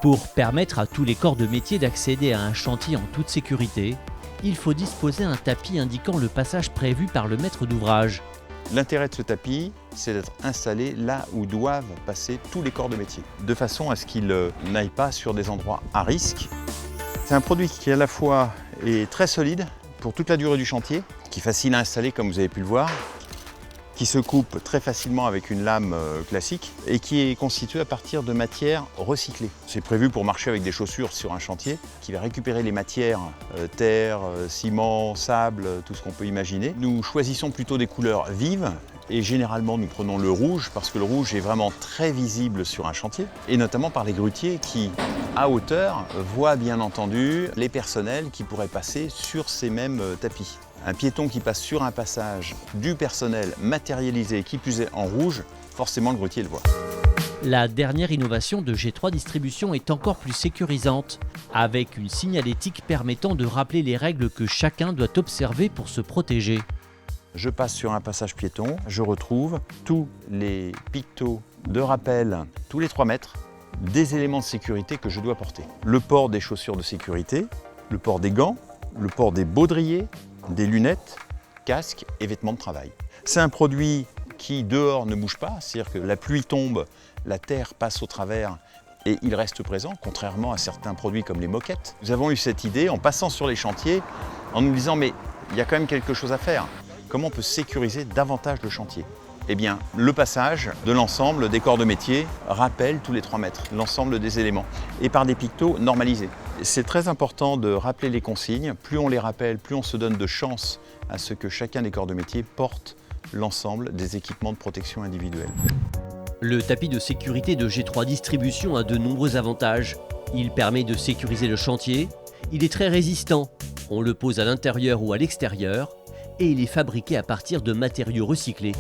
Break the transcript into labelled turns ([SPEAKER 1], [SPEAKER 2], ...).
[SPEAKER 1] Pour permettre à tous les corps de métier d'accéder à un chantier en toute sécurité, il faut disposer d'un tapis indiquant le passage prévu par le maître d'ouvrage.
[SPEAKER 2] L'intérêt de ce tapis, c'est d'être installé là où doivent passer tous les corps de métier, de façon à ce qu'il n'aille pas sur des endroits à risque. C'est un produit qui à la fois est très solide pour toute la durée du chantier, qui est facile à installer comme vous avez pu le voir, qui se coupe très facilement avec une lame classique et qui est constitué à partir de matières recyclées. C'est prévu pour marcher avec des chaussures sur un chantier qui va récupérer les matières, terre, ciment, sable, tout ce qu'on peut imaginer. Nous choisissons plutôt des couleurs vives et généralement nous prenons le rouge parce que le rouge est vraiment très visible sur un chantier et notamment par les grutiers qui, à hauteur, voient bien entendu les personnels qui pourraient passer sur ces mêmes tapis. Un piéton qui passe sur un passage du personnel matérialisé, qui plus est en rouge, forcément le grutier le voit.
[SPEAKER 1] La dernière innovation de G3 Distribution est encore plus sécurisante, avec une signalétique permettant de rappeler les règles que chacun doit observer pour se protéger.
[SPEAKER 2] Je passe sur un passage piéton, je retrouve tous les pictos de rappel, tous les 3 mètres, des éléments de sécurité que je dois porter. Le port des chaussures de sécurité, le port des gants, le port des baudriers, des lunettes, casques et vêtements de travail. C'est un produit qui dehors ne bouge pas, c'est-à-dire que la pluie tombe, la terre passe au travers et il reste présent, contrairement à certains produits comme les moquettes. Nous avons eu cette idée en passant sur les chantiers, en nous disant mais il y a quand même quelque chose à faire. Comment on peut sécuriser davantage le chantier ? Eh bien, le passage de l'ensemble des corps de métier rappelle tous les 3 mètres l'ensemble des éléments et par des pictos normalisés. C'est très important de rappeler les consignes. Plus on les rappelle, plus on se donne de chance à ce que chacun des corps de métier porte l'ensemble des équipements de protection individuelle.
[SPEAKER 1] Le tapis de sécurité de G3 Distribution a de nombreux avantages. Il permet de sécuriser le chantier, il est très résistant, on le pose à l'intérieur ou à l'extérieur, et il est fabriqué à partir de matériaux recyclés.